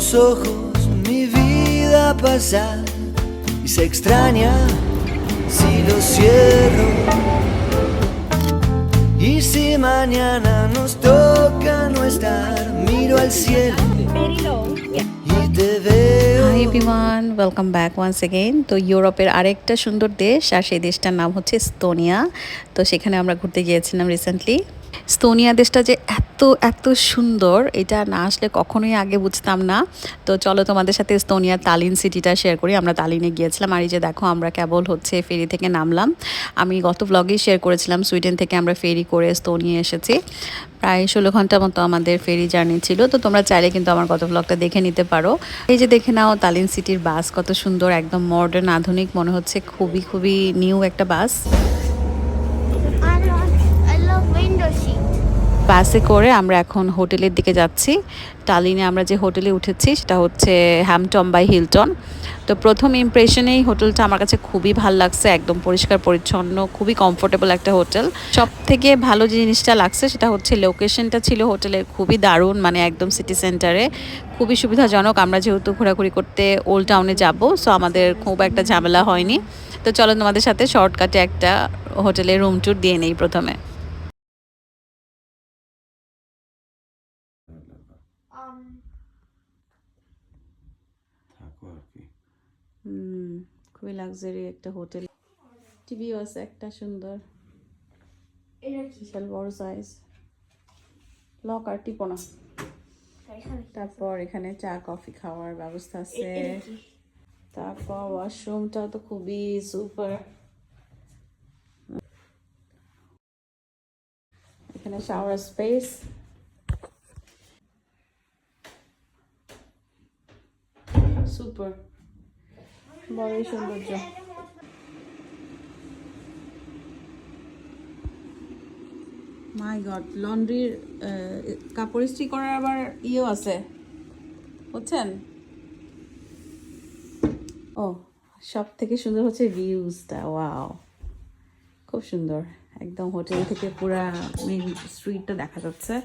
tus ojos mi vida pasa y se extraña si lo cierro. Y si mañana nos toca no estar, miro al cielo y te veo. Hi everyone, welcome back once again. তো ইউরোপের আরেকটা সুন্দর দেশ, আর সেই দেশটার নাম হচ্ছে Estonia. তো সেখানে আমরা ঘুরতে গিয়েছিলাম রিসেন্টলি। এস্তোনিয়া দেশটা যে এত এত সুন্দর, এটা না আসলে কখনোই আগে বুঝতাম না। তো চলো তোমাদের সাথে এস্তোনিয়ার তালিন সিটিটা শেয়ার করি। আমরা তালিনে গিয়েছিলাম, আর এই যে দেখো আমরা কেবল হচ্ছে ফেরি থেকে নামলাম। আমি গত ব্লগেই শেয়ার করেছিলাম সুইডেন থেকে আমরা ফেরি করে এস্তোনিয়া এসেছি। প্রায় 16 ঘন্টার মতো আমাদের ফেরি জার্নি ছিল। তো তোমরা চাইলে কিন্তু আমার গত ব্লগটা দেখে নিতে পারো। এই যে দেখে নাও তালিন সিটির বাস কত সুন্দর, একদম মডার্ন আধুনিক মনে হচ্ছে, খুবই খুবই নিউ একটা বাস। I love window seat. বাসে করে আমরা এখন হোটেলের দিকে যাচ্ছি। টালিনে আমরা যে হোটেলে উঠেছি সেটা হচ্ছে হ্যাম্পটন বাই হিলটন। তো প্রথম ইমপ্রেশনেই হোটেলটা আমার কাছে খুবই ভালো লাগছে, একদম পরিষ্কার পরিচ্ছন্ন, খুবই কমফোর্টেবল একটা হোটেল। সব থেকে ভালো যে জিনিসটা লাগছে সেটা হচ্ছে লোকেশনটা ছিল হোটেলের খুবই দারুণ, মানে একদম সিটি সেন্টারে, খুবই সুবিধাজনক। আমরা যেহেতু ঘোরাঘুরি করতে ওল্ড টাউনে যাব, সো আমাদের খুব একটা ঝামেলা হয়নি। তো চলো তোমাদের সাথে শর্টকাটে একটা হোটেলের রুম ট্যুর দিয়ে নেই প্রথমে। থাকো আর কি। খুবই লাক্সারি একটা হোটেল। টিভিও আছে একটা সুন্দর, বিশাল বড় সাইজ, লক আর টিপোনা। তারপর এখানে চা কফি খাওয়ার ব্যবস্থা আছে। তারপর ওয়াশরুমটা তো খুবই সুপার। এখানে শাওয়ার স্পেস, সুপার, বড়ই সৌন্দর্য। মাই গড, লন্ড্রির কাপড় ইস্ত্রি করার আবার ইয়েও আছে, বুঝছেন? ও, সব থেকে সুন্দর হচ্ছে ভিউজটা, ওয়াও, খুব সুন্দর। একদম হোটেল থেকে পুরা মেইন স্ট্রিটটা দেখা যাচ্ছে।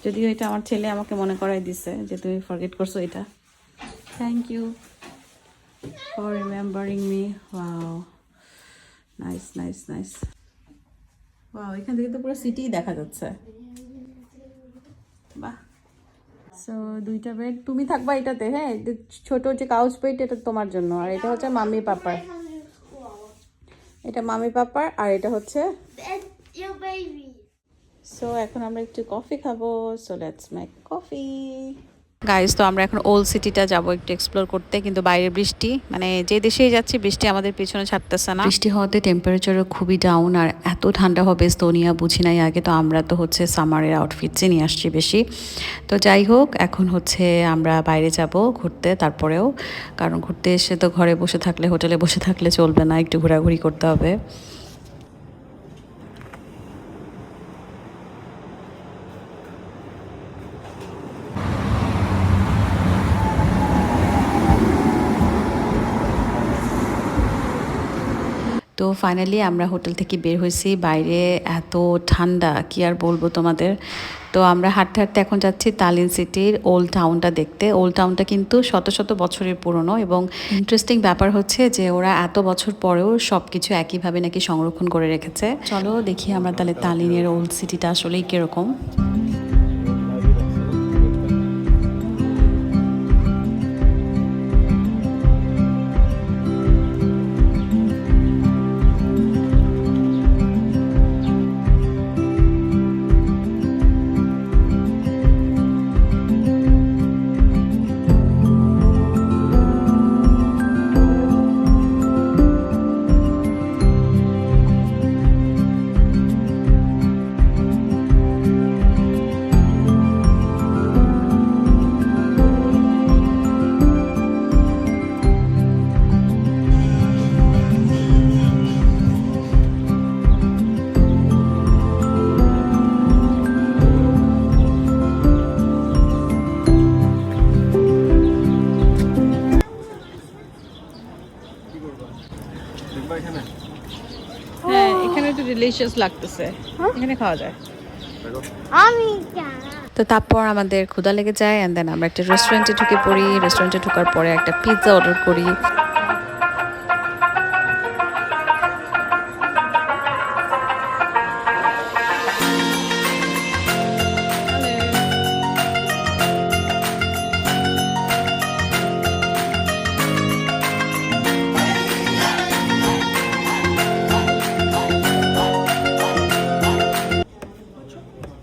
যদিও এটা আমার ছেলে আমাকে মনে করাই দিছে যে তুমি ফরগেট করছো এটা। Thank you for remembering me. Wow, nice nice nice. Wow, এখান থেকে তো পুরো সিটি দেখা যাচ্ছে। বাহ। সো দুইটা বেড, তুমি থাকবা এটাতে, হ্যাঁ? ছোট যে কাউচ বেড এটা তোমার জন্য, আর এটা হচ্ছে মাম্মি পাপার। এটা মাম্মি পাপার, আর এটা হচ্ছে Your baby. সো এখন আমরা একটু কফি খাবো। So let's make coffee guys. তো আমরা এখন ওল্ড সিটিটা যাব একটু এক্সপ্লোর করতে, কিন্তু বাইরে বৃষ্টি, মানে যে দেশেই যাচ্ছি বৃষ্টি আমাদের পিছনে ছাড়তেছে না। বৃষ্টি হওয়াতে টেম্পারেচারও খুবই ডাউন, আর এত ঠান্ডা হবে এস্তোনিয়া বুঝি নাই আগে। তো আমরা তো হচ্ছে সামারের আউটফিটসই নিয়ে আসছি বেশি। তো যাই হোক, এখন হচ্ছে আমরা বাইরে যাব ঘুরতে তারপরেও, কারণ ঘুরতে এসে তো ঘরে বসে থাকলে, হোটেলে বসে থাকলে চলবে না, একটু ঘোরাঘুরি করতে হবে। তো ফাইনালি আমরা হোটেল থেকে বের হয়েছি। বাইরে এত ঠান্ডা, কি আর বলবো তোমাদের। তো আমরা হাঁটতে হাঁটতে এখন যাচ্ছি তালিন সিটির ওল্ড টাউনটা দেখতে। ওল্ড টাউনটা কিন্তু শত শত বছরের পুরনো, এবং ইন্টারেস্টিং ব্যাপার হচ্ছে যে ওরা এত বছর পরেও সব কিছু একইভাবে নাকি সংরক্ষণ করে রেখেছে। চলো দেখি আমরা তাহলে তালিনের ওল্ড সিটিটা আসলেই কীরকম। হ্যাঁ, এখানে তো ডিলিশিয়াস লাগতেছে, এখানে খাওয়া যায়। আমি জানা তো তারপর আমাদের ক্ষুধা লেগে যায় অ্যান্ড দেন আমরা একটা রেস্টুরেন্টে ঢুকে পড়ি। রেস্টুরেন্টে ঢোকার পরে একটা পিৎজা অর্ডার করি।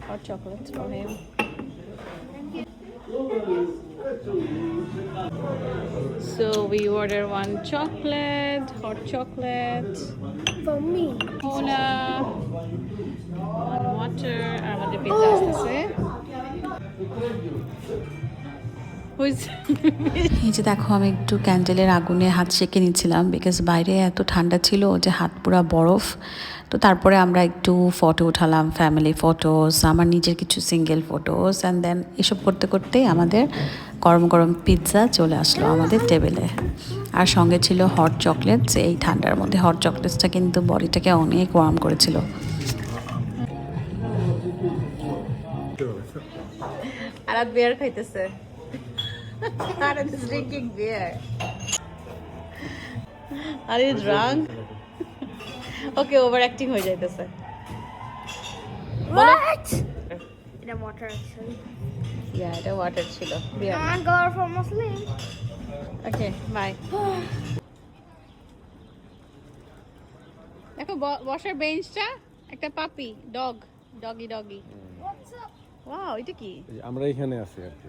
Hot chocolates for him. So we order one chocolate, hot chocolate, For me. cola, one water, আর আমাদের পিৎজা আসতেছে। এই যে দেখো আমি একটু ক্যান্ডেলের আগুনে হাত সেঁকে নিচ্ছিলাম বিকজ বাইরে এত ঠান্ডা ছিল যে হাত পুরা বরফ। তো তারপরে আমরা একটু ফটো উঠালাম, ফ্যামিলি ফটোস, আমার নিজের কিছু সিঙ্গেল ফটোস, অ্যান্ড দেন এসব করতে করতেই আমাদের গরম গরম পিৎজা চলে আসলো আমাদের টেবিলে। আর সঙ্গে ছিল হট চকলেটস। এই ঠান্ডার মধ্যে হট চকলেটসটা কিন্তু বডিটাকে অনেক ওয়ার্ম করেছিল। আর বিয়ার খাইতেছে। Arat is drinking beer. Are you drunk? Okay, overacting হয়ে যাইতেছে। What? The water actually. Yeah, এটা ওয়াটার ছিল। Beer. I'm going for Muslim. Okay, bye. দেখো বসার বেঞ্চটা একটা পাপি, ডগি। What's up? ওয়াও, এটা কি? আমরা এখানে আছি আর কি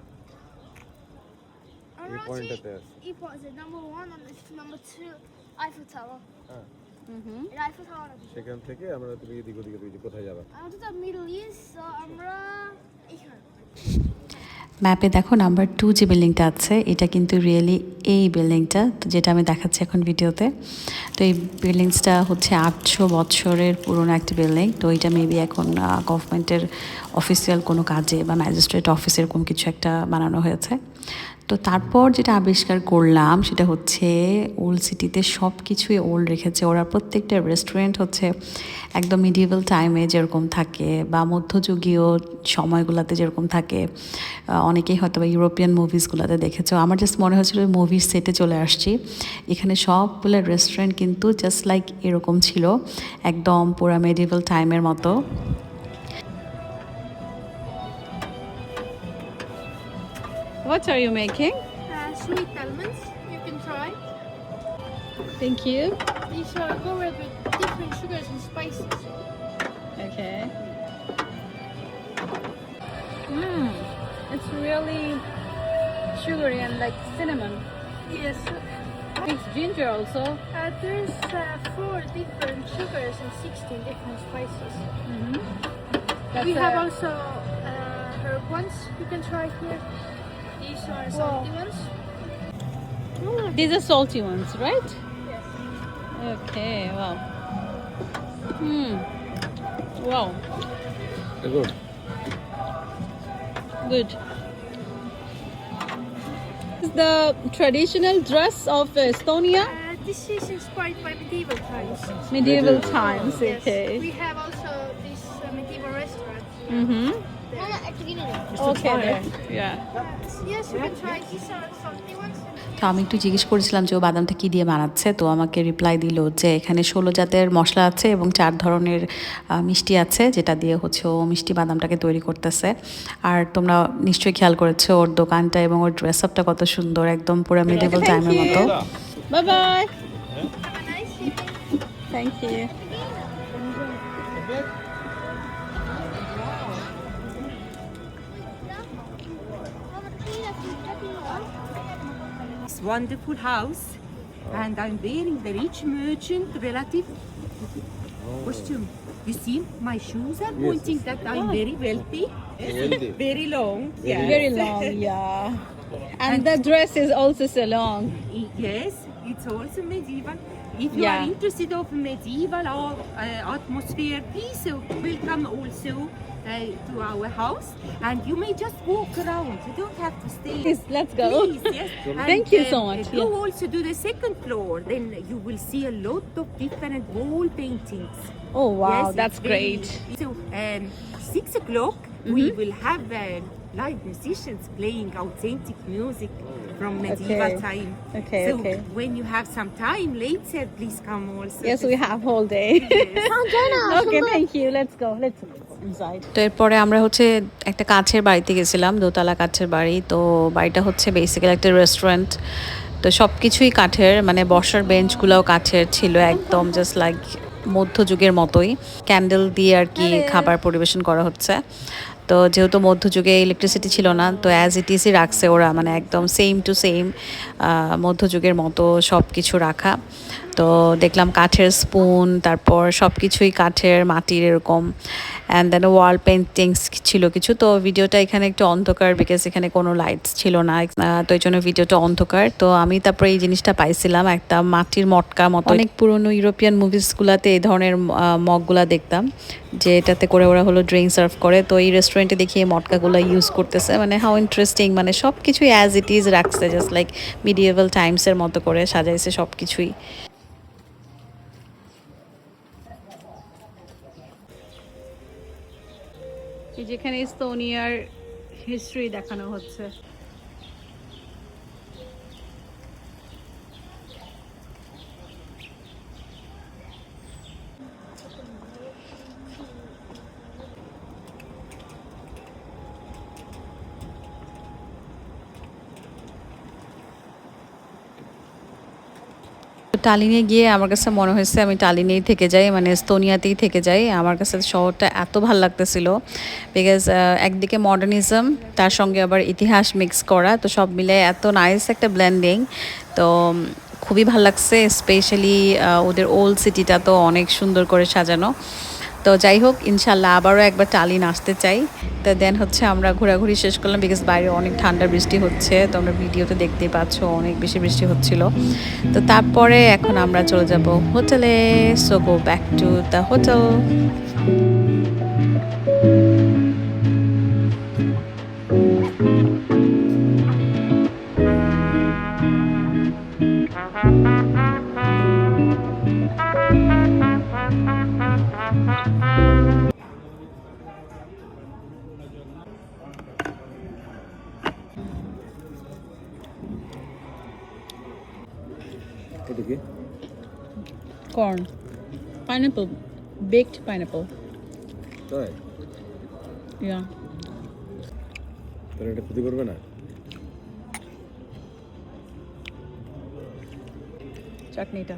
I'm এই not পয়েন্টটাতে আছি seeing it number 1 and it's number 2 Eiffel Tower. হ্যাঁ In Eiffel Tower. সেখান থেকে আমরা তুমি এদিক ওদিকে তুমি কোথায় যাবা I went to the Middle East, so আমরা এখানে। ম্যাপে দেখো নাম্বার 2 যে বিল্ডিংটা আছে এটা কিন্তু রিয়েলি এই বিল্ডিংটা, তো যেটা আমি দেখাচ্ছি এখন ভিডিওতে। তো এই বিল্ডিংসটা হচ্ছে 800 বছরের পুরনো একটা বিল্ডিং। তো এটা মেবি এখন গভর্নমেন্টের অফিসিয়াল কোনো কাজে বা ম্যাজিস্ট্রেট অফিসের কোনো কিছু একটা বানানো হয়েছে। তো তারপর যেটা আবিষ্কার করলাম সেটা হচ্ছে ওল্ড সিটিতে সব কিছুই ওল্ড রেখেছে ওরা। প্রত্যেকটা রেস্টুরেন্ট হচ্ছে একদম মিডিয়েভাল টাইমে যেরকম থাকে বা মধ্যযুগীয় সময়গুলোতে যেরকম থাকে, অনেকেই হয়তো বা ইউরোপিয়ান মুভিসগুলোতে দেখেছো। আমার জাস্ট মনে হচ্ছিল মুভির সেটে চলে আসছি। এখানে সবগুলো রেস্টুরেন্ট কিন্তু জাস্ট লাইক এরকম ছিল, একদম পুরো মিডিয়েভাল টাইমের মতো। What are you making? Sweet almonds, you can try. Thank you. These are covered with different sugars and spices. Okay. It's really sugary and like cinnamon. Yes. It's ginger also. There's 4 different sugars and 16 different spices. That's We have also herb ones you can try here. These are salty ones. These are salty ones, right? Yes. Okay. Wow. Wow. Good Good. This is the traditional dress of Estonia. This is inspired by medieval times. Medieval times. Yes. Okay. We have also this medieval restaurant. Okay. There. Yeah. Yes, you can try. These are salty ones. তো আমি একটু জিজ্ঞেস করেছিলাম যে ও বাদামটা কী দিয়ে বানাচ্ছে, তো আমাকে রিপ্লাই দিল যে এখানে 16 জাতের মশলা আছে এবং 4 ধরনের মিষ্টি আছে, যেটা দিয়ে হচ্ছে ও মিষ্টি বাদামটাকে তৈরি করতেছে। আর তোমরা নিশ্চয়ই খেয়াল করেছো ওর দোকানটা এবং ওর ড্রেস আপটা কত সুন্দর, একদম পুরো মিডিয়েভাল টাইমের মতো। Bye bye. Have a nice evening. Thank you. This wonderful house, and I'm wearing the rich merchant relative costume. You see, my shoes are pointing that I'm very wealthy. Wealthy. Very long. Yeah. Very long, yeah. And the dress is also so long. Yes, it's also medieval. If you Yeah. are interested of medieval atmosphere, please welcome also to our house, and you may just walk around. You don't have to stay. Please, let's go. Please, yes. Thank you so much. Go also to the second floor. Then you will see a lot of different wall paintings. Oh wow, Yes, that's it's very- great. So 6 o'clock we will have live musicians playing authentic music from medieval Okay. time. Okay, So okay. when you have some time later, please come also. Yes, we have whole day. Okay, thank you. Let's go. Let's go inside. তো এরপরে আমরা হচ্ছে একটা কাছের বাড়িতে গেছিলাম, দোতলা কাছের বাড়ি। তো বাড়িটা হচ্ছে বেসিক্যালি একটা রেস্টুরেন্ট। তো সব কিছুই কাঠের, মানে বসার বেঞ্চগুলোও কাঠের ছিল, একদম জাস্ট লাইক মধ্যযুগের মতোই। ক্যান্ডেল দিয়ে আর কি খাবার পরিবেশন করা হচ্ছে। তো যেহেতু মধ্যযুগে ইলেকট্রিসিটি ছিল না, তো অ্যাজ ইট ইজই রাখছে ওরা, মানে একদম সেম টু সেম মধ্যযুগের মতো সব কিছু রাখা। তো দেখলাম কাঠের স্পুন, তারপর সব কিছুই কাঠের, মাটির এরকম। অ্যান্ড দেন ওয়াল পেন্টিংস ছিল কিছু। তো ভিডিওটা এখানে একটু অন্ধকার, বিকজ এখানে কোনো লাইটস ছিল না, তো এই জন্য ভিডিওটা অন্ধকার। তো আমি তারপরে এই জিনিসটা পাইছিলাম, একটা মাটির মটকা মতো। অনেক পুরনো ইউরোপিয়ান মুভিসগুলোতে এই ধরনের মগগুলা দেখতাম, যে এটাতে করে ওরা হলো ড্রিঙ্ক সার্ভ করে। তো এই রেস্টুরেন্টে দেখি এই মটকাগুলো ইউজ করতেছে, মানে হাউ ইন্টারেস্টিং, মানে সব কিছুই অ্যাজ ইট ইজ রাখছে, জাস্ট লাইক মিডিয়েভাল টাইমসের মতো করে সাজাইছে সব কিছুই। যেখানে এস্তোনিয়ার হিস্ট্রি দেখানো হচ্ছে। টালিনে গিয়ে আমার কাছে মনে হয়েছে আমি টালিনেই থেকে যাই, মানে এস্তোনিয়াতেই থেকে যাই। আমার কাছে শহরটা এত ভালো লাগতেছিল, বিকজ একদিকে মডার্নিজম, তার সঙ্গে আবার ইতিহাস মিক্স করা, তো সব মিলে এত নাইস একটা ব্লেন্ডিং। তো খুবই ভালো লাগছে, স্পেশালি ওদের ওল্ড সিটিটা তো অনেক সুন্দর করে সাজানো। তো যাই হোক, ইনশাল্লাহ আবারও একবার টালিন আসতে চাই। তো দেন হচ্ছে আমরা ঘোরাঘুরি শেষ করলাম, বিকজ বাইরে অনেক ঠান্ডা বৃষ্টি হচ্ছে, তো আমরা ভিডিওতে দেখতেই পাচ্ছ অনেক বেশি বৃষ্টি হচ্ছিল। তো তারপরে এখন আমরা চলে যাব হোটেলে। So go back to the hotel. এটা কি? Corn, pineapple, baked pineapple. তাই? ইয়া, তাহলে এটা ক্ষতি করবে না? চাটনিটা।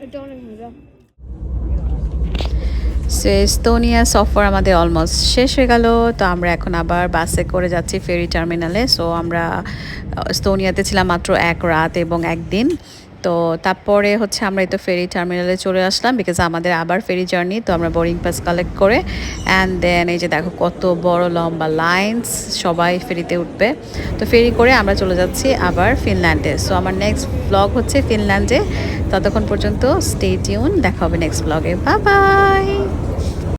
এটা অনেক মজা। সো এস্তোনিয়া সফর আমাদের অলমোস্ট শেষ হয়ে গেল। তো আমরা এখন আবার বাসে করে যাচ্ছি ফেরি টার্মিনালে। সো আমরা এস্তোনিয়াতে ছিলাম মাত্র 1 রাত এবং 1 দিন। তো তারপরে হচ্ছে আমরা এই তো ফেরি টার্মিনালে চলে আসলাম, বিকজ আমাদের আবার ফেরি জার্নি। তো আমরা বোর্ডিং পাস কালেক্ট করে, অ্যান্ড দেন এই যে দেখো কত বড় লম্বা লাইনস, সবাই ফেরিতে উঠবে। তো ফেরি করে আমরা চলে যাচ্ছি আবার ফিনল্যান্ডে। সো আমার নেক্সট ব্লগ হচ্ছে ফিনল্যান্ডে। ততক্ষণ পর্যন্ত স্টে টিউন, দেখা হবে নেক্সট ব্লগে। Bye bye.